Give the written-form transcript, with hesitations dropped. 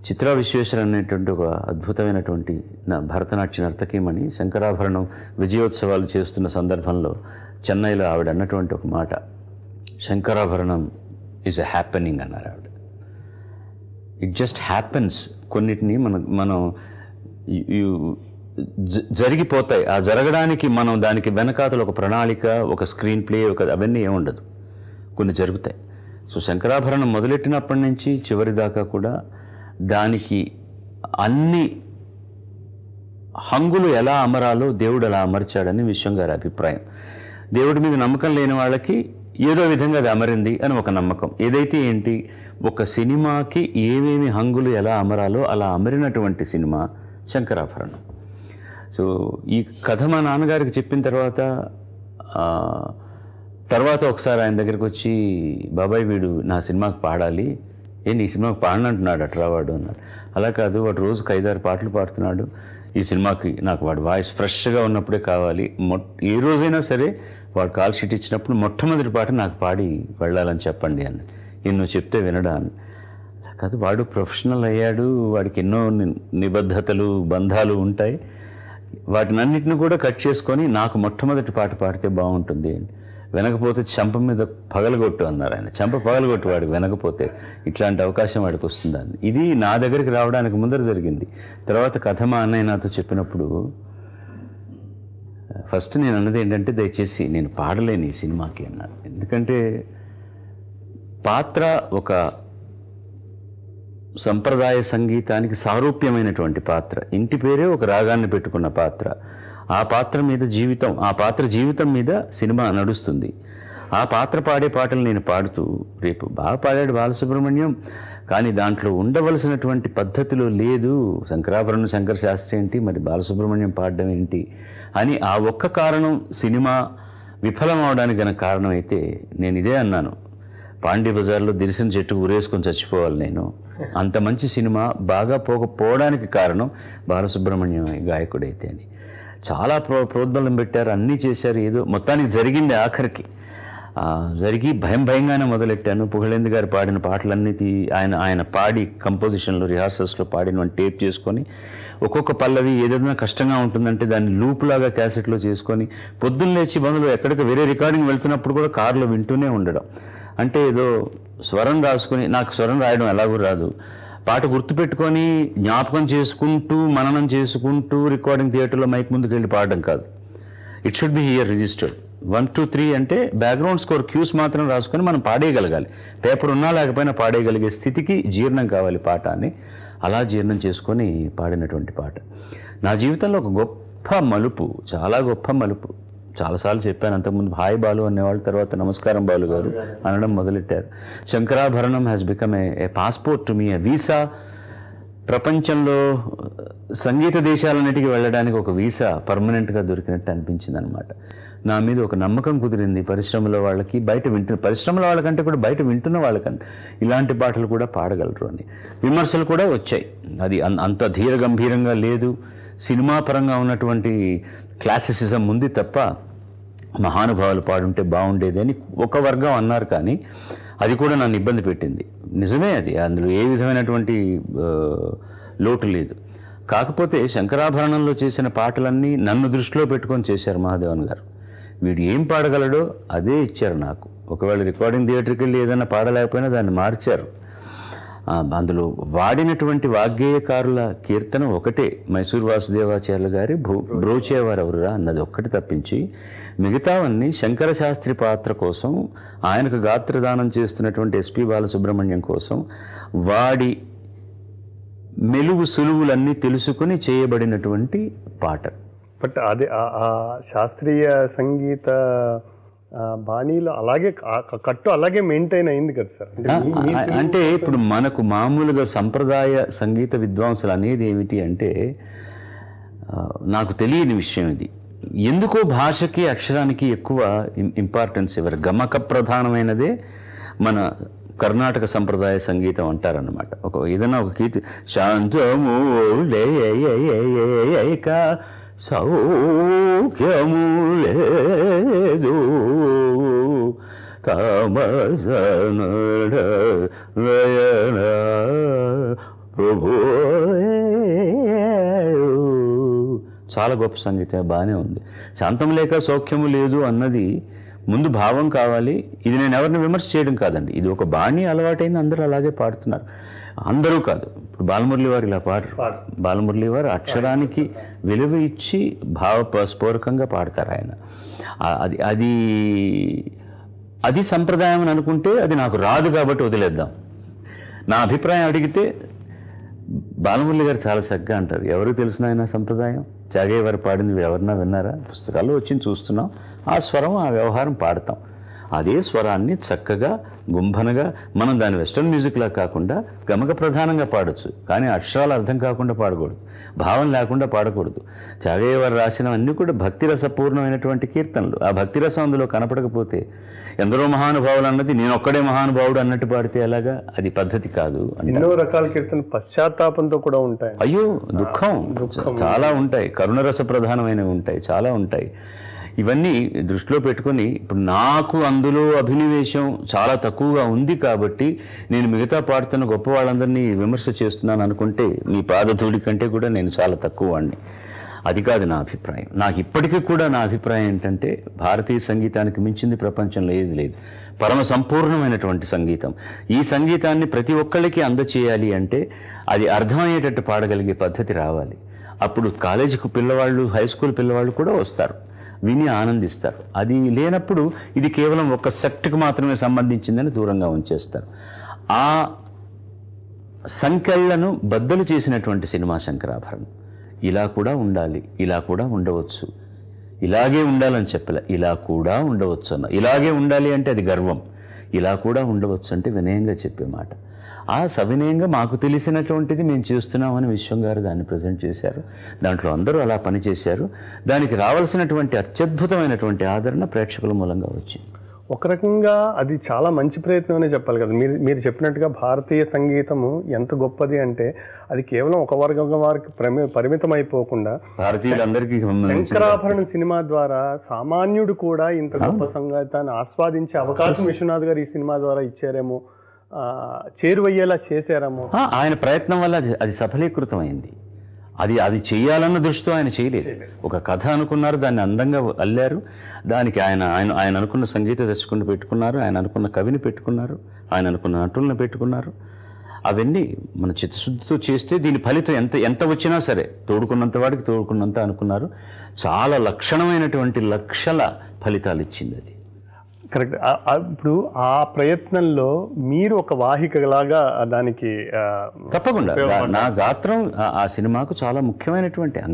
చిత్రా విశ్వేశ్వర అనేటువంటి ఒక అద్భుతమైనటువంటి భరతనాట్య నర్తకీమణి శంకరాభరణం విజయోత్సవాలు చేస్తున్న సందర్భంలో చెన్నైలో ఆవిడ అన్నటువంటి ఒక మాట, శంకరాభరణం ఈజ్ ఎ హ్యాపెనింగ్ అన్నారు ఆవిడ. It just happens. కొన్నిటిని మనం జరిగిపోతాయి. ఆ జరగడానికి మనం దానికి వెనకాతలు ఒక ప్రణాళిక, ఒక స్క్రీన్ ప్లే, అవన్నీ ఏముండదు, కొన్ని జరుగుతాయి. సో శంకరాభరణం మొదలెట్టినప్పటి నుంచి చివరి దాకా కూడా దానికి అన్ని హంగులు ఎలా అమరాలో దేవుడు అలా అమర్చాడని విశ్వం గారి అభిప్రాయం. దేవుడి మీద నమ్మకం లేని వాళ్ళకి ఏదో విధంగా అది అమరింది అని ఒక నమ్మకం. ఏదైతే ఏంటి, ఒక సినిమాకి ఏమేమి హంగులు ఎలా అమరాలో అలా అమరినటువంటి సినిమా శంకరాభరణం. సో ఈ కథ మా నాన్నగారికి చెప్పిన తర్వాత ఒకసారి ఆయన దగ్గరికి వచ్చి, బాబాయ్ వీడు నా సినిమాకి పాడాలి, నీ సినిమాకి పాడనంటున్నాడు అట్రా వాడు అన్నాడు. అలా కాదు, వాడు రోజుకు 5-6 పాటలు పాడుతున్నాడు, ఈ సినిమాకి నాకు వాడు వాయిస్ ఫ్రెష్గా ఉన్నప్పుడే కావాలి, ఏ రోజైనా సరే వాడు కాల్ షీట్ ఇచ్చినప్పుడు మొట్టమొదటి పాట నాకు పాడి వెళ్ళాలని చెప్పండి అని. ఎన్నో చెప్తే వినడా అని. అలా కాదు, వాడు ప్రొఫెషనల్ అయ్యాడు, వాడికి ఎన్నో నిబద్ధతలు బంధాలు ఉంటాయి, వాటినన్నిటిని కూడా కట్ చేసుకొని నాకు మొట్టమొదటి పాట పాడితే బాగుంటుంది అని. వినకపోతే చెంప మీద పగలగొట్టు అన్నారు ఆయన. చెంప పగలగొట్టు వాడికి వినకపోతే, ఇట్లాంటి అవకాశం వాడికి వస్తుందని. ఇది నా దగ్గరికి రావడానికి ముందర జరిగింది. తర్వాత కథ మా అన్నయ్య నాతో చెప్పినప్పుడు ఫస్ట్ నేను అన్నది ఏంటంటే, దయచేసి నేను పాడలేను ఈ సినిమాకి అన్నారు. ఎందుకంటే పాత్ర ఒక సంప్రదాయ సంగీతానికి సారూప్యమైనటువంటి పాత్ర, ఇంటి పేరే ఒక రాగాన్ని పెట్టుకున్న పాత్ర. ఆ పాత్ర మీద జీవితం, ఆ పాత్ర జీవితం మీద సినిమా నడుస్తుంది. ఆ పాత్ర పాడే పాటలు నేను పాడుతూ, రేపు బాగా పాడాడు బాలసుబ్రహ్మణ్యం, కానీ దాంట్లో ఉండవలసినటువంటి పద్ధతిలో లేదు. శంకరాభరణం శంకర శాస్త్రి ఏంటి, మరి బాలసుబ్రహ్మణ్యం పాడడం ఏంటి అని ఆ ఒక్క కారణం సినిమా విఫలం అవడానికి గల కారణం అయితే నేను ఇదే అన్నాను, పాండ్య బజార్లో దిరిసిన చెట్టుకు ఊరేసుకొని చచ్చిపోవాలి నేను. అంత మంచి సినిమా బాగా పోకపోవడానికి కారణం బాలసుబ్రహ్మణ్యం గాయకుడైతే అని. చాలా ప్రోద్బలం పెట్టారు, అన్నీ చేశారు, ఏదో మొత్తానికి జరిగింది. ఆఖరికి జరిగి భయంగానే మొదలెట్టాను. పుగళేంద్ర గారు పాడిన పాటలన్నీ ఆయన పాడి కంపోజిషన్లో రిహార్సల్స్లో పాడిన టేప్ చేసుకొని, ఒక్కొక్క పల్లవి ఏదైనా కష్టంగా ఉంటుందంటే దాన్ని లూపులాగా క్యాసెట్లో చేసుకొని, పొద్దున్న లేచి బంధువులు ఎక్కడికి వేరే రికార్డింగ్ వెళ్తున్నప్పుడు కూడా కారులో వింటూనే ఉండడం. అంటే ఏదో స్వరం రాసుకొని, నాకు స్వరం రాయడం ఎలాగూ రాదు, పాట గుర్తుపెట్టుకొని జ్ఞాపకం చేసుకుంటూ మననం చేసుకుంటూ రికార్డింగ్ థియేటర్లో మైక్ ముందుకు వెళ్ళి పాడడం కాదు. It should be here registered. 1, 2, 3 అంటే బ్యాక్గ్రౌండ్ స్కోర్ క్యూస్ మాత్రం రాసుకొని మనం పాడేయగలగాలి. పేపర్ ఉన్నా లేకపోయినా పాడేయగలిగే స్థితికి జీర్ణం కావాలి పాట అని. అలా జీర్ణం చేసుకొని పాడినటువంటి పాట నా జీవితంలో ఒక గొప్ప మలుపు, చాలా గొప్ప మలుపు. చాలాసార్లు చెప్పాను అంతకుముందు, హాయ్ బాలు అనేవాళ్ళు తర్వాత నమస్కారం బాలు గారు అనడం మొదలెట్టారు. Shankarabharanam has become a passport to me, a visa. ప్రపంచంలో సంగీత దేశాలన్నిటికీ వెళ్ళడానికి ఒక వీసా పర్మనెంట్గా దొరికినట్టు అనిపించింది అనమాట. నా మీద ఒక నమ్మకం కుదిరింది. పరిశ్రమల వాళ్ళకి, బయట పరిశ్రమల వాళ్ళకంటే కూడా బయట వింటున్న వాళ్ళకంటే ఇలాంటి పాటలు కూడా పాడగలరు అని విమర్శలు కూడా వచ్చాయి. అది అంత ధీర గంభీరంగా లేదు, సినిమా పరంగా ఉన్నటువంటి క్లాసిసిజం ఉంది తప్ప మహానుభావులు పాడుంటే బాగుండేది అని ఒక వర్గం అన్నారు. కానీ అది కూడా నన్ను ఇబ్బంది పెట్టింది. నిజమే, అది అందులో ఏ విధమైనటువంటి లోటు లేదు. కాకపోతే శంకరాభరణంలో చేసిన పాటలన్నీ నన్ను దృష్టిలో పెట్టుకొని చేశారు మహాదేవన్ గారు. వీడు ఏం పాడగలడో అదే ఇచ్చారు నాకు. ఒకవేళ రికార్డింగ్ థియేటర్కి వెళ్ళి ఏదైనా పాడలేకపోయినా దాన్ని మార్చారు. అందులో వాడినటువంటి వాగ్గేయకారుల కీర్తన ఒకటే, మైసూర్ వాసుదేవాచార్యులు గారి బ్రోచేవారెవరురా అన్నది ఒక్కటి తప్పించి మిగతావన్నీ శంకర శాస్త్రి పాత్ర కోసం, ఆయనకు గాత్రదానం చేస్తున్నటువంటి ఎస్పి బాలసుబ్రహ్మణ్యం కోసం వాడి మెలుగు సులువులన్నీ తెలుసుకుని చేయబడినటువంటి పాట. బట్ అదే ఆ శాస్త్రీయ సంగీత బాణీలో అలాగే కట్టు అలాగే మెయింటైన్ అయింది కదా సార్. అంటే ఇప్పుడు మనకు మామూలుగా సంప్రదాయ సంగీత విద్వాంసులు అనేది ఏమిటి అంటే, నాకు తెలియని విషయం ఇది, ఎందుకో భాషకి అక్షరానికి ఎక్కువ ఇంపార్టెన్స్ ఇవ్వరు. గమక ప్రధానమైనదే మన కర్ణాటక సంప్రదాయ సంగీతం అంటారన్నమాట. ఏదైనా ఒక కీర్తి, శాంతము లేక సౌఖ్యము లేదు తామస ప్రభు చాలా గొప్ప సంగీతం, బాగానే ఉంది. శాంతం లేక సౌఖ్యము లేదు అన్నది ముందు భావం కావాలి. ఇది నేను ఎవరిని విమర్శ చేయడం కాదండి, ఇది ఒక బాణీ అలవాటైంది, అందరూ అలాగే పాడుతున్నారు. అందరూ కాదు, ఇప్పుడు బాలమురళి వారు ఇలా పాడరు. బాలమురళి వారు అక్షరానికి విలువ ఇచ్చి భావస్ఫూరకంగా పాడతారు ఆయన. అది అది అది సంప్రదాయం అని అనుకుంటే అది నాకు రాదు కాబట్టి వదిలేద్దాం. నా అభిప్రాయం అడిగితే బాలమురళి గారు చాలా చక్కగా అంటారు, ఎవరికి తెలిసిన ఆయన సంప్రదాయం, త్యాగయ్య వారు పాడింది ఎవరన్నా విన్నారా, పుస్తకాల్లో వచ్చి చూస్తున్నాం, ఆ స్వరం ఆ వ్యవహారం పాడతాం. అదే స్వరాన్ని చక్కగా గుంభనగా మనం దాని వెస్టర్న్ మ్యూజిక్లా కాకుండా గమక ప్రధానంగా పాడొచ్చు, కానీ అక్షరాలు అర్థం కాకుండా పాడకూడదు, భావం లేకుండా పాడకూడదు. త్యాగయ్య వారు రాసినవన్నీ కూడా భక్తిరసపూర్ణమైనటువంటి కీర్తనలు. ఆ భక్తిరసం అందులో కనపడకపోతే ఎందరో మహానుభావులు అన్నది నేను ఒక్కడే మహానుభావుడు అన్నట్టు పాడితే ఎలాగా, అది పద్ధతి కాదు. ఎన్నో రకాల కీర్తనలు పశ్చాత్తాపంతో కూడా ఉంటాయి. అయ్యో దుఃఖం చాలా ఉంటాయి, కరుణరస ప్రధానమైనవి ఉంటాయి, చాలా ఉంటాయి. ఇవన్నీ దృష్టిలో పెట్టుకొని ఇప్పుడు నాకు అందులో అభినవేశం చాలా తక్కువగా ఉంది కాబట్టి నేను మిగతా పాడుతున్న గొప్ప వాళ్ళందరినీ విమర్శ చేస్తున్నాను అనుకుంటే మీ పాదధూళి కంటే కూడా నేను చాలా తక్కువ వాడిని. అది కాదు నా అభిప్రాయం. నాకు ఇప్పటికీ కూడా నా అభిప్రాయం ఏంటంటే భారతీయ సంగీతానికి మించింది ప్రపంచంలో ఏది లేదు. పరమ సంపూర్ణమైనటువంటి సంగీతం. ఈ సంగీతాన్ని ప్రతి ఒక్కళ్ళకి అందచేయాలి అంటే అది అర్థమయ్యేటట్టు పాడగలిగే పద్ధతి రావాలి. అప్పుడు కాలేజీకి పిల్లవాళ్ళు, హై స్కూల్ పిల్లవాళ్ళు కూడా వస్తారు, విని ఆనందిస్తారు. అది లేనప్పుడు ఇది కేవలం ఒక సెక్ట్కి మాత్రమే సంబంధించిందని దూరంగా ఉంచేస్తారు. ఆ సంఖ్యలను బద్దలు చేసినటువంటి సినిమా శంకరాభరణం. ఇలా కూడా ఉండాలి, ఇలా కూడా ఉండవచ్చు, ఇలాగే ఉండాలని చెప్పలే, ఇలా కూడా ఉండవచ్చు అన్న. ఇలాగే ఉండాలి అంటే అది గర్వం, ఇలా కూడా ఉండవచ్చు అంటే వినయంగా చెప్పే మాట. ఆ సవినయంగా మాకు తెలిసినటువంటిది మేము చేస్తున్నామని విశ్వం గారు దాన్ని ప్రజెంట్ చేశారు. దాంట్లో అందరూ అలా పనిచేశారు. దానికి రావాల్సినటువంటి అత్యద్భుతమైనటువంటి ఆదరణ ప్రేక్షకుల మూలంగా వచ్చింది. ఒక రకంగా అది చాలా మంచి ప్రయత్నం అనే చెప్పాలి కదా. మీరు చెప్పినట్టుగా భారతీయ సంగీతము ఎంత గొప్పది అంటే అది కేవలం ఒక వర్గం వారికి పరిమితం అయిపోకుండా భారతీయులందరికీ శంకరాభరణం సినిమా ద్వారా సామాన్యుడు కూడా ఇంత గొప్ప సంగీతాన్ని ఆస్వాదించే అవకాశం విశ్వనాథ్ గారు ఈ సినిమా ద్వారా ఇచ్చారేమో, చేరువయ్యేలా చేశారేమో. ఆయన ప్రయత్నం వల్ల అది సఫలీకృతమైంది. అది చేయాలన్న దృష్టితో ఆయన చేయలేదు. ఒక కథ అనుకున్నారు, దాన్ని అందంగా అల్లారు. దానికి ఆయన అనుకున్న సంగీత దర్శకుడిని పెట్టుకున్నారు, ఆయన అనుకున్న కవిని పెట్టుకున్నారు, ఆయన అనుకున్న నటులను పెట్టుకున్నారు. అవన్నీ మన చిత్తశుద్ధితో చేస్తే దీని ఫలితం ఎంత వచ్చినా సరే తోడుకున్నంత వాడికి తోడుకున్నంత అనుకున్నారు. చాలా లక్షణమైనటువంటి లక్షల ఫలితాలు ఇచ్చింది అది. కరెక్ట్. ఇప్పుడు ఆ ప్రయత్నంలో మీరు ఒక వాహికలాగా దానికి తప్పకుండా నా గాత్రం ఆ సినిమాకు చాలా ముఖ్యమైనటువంటి అంగం.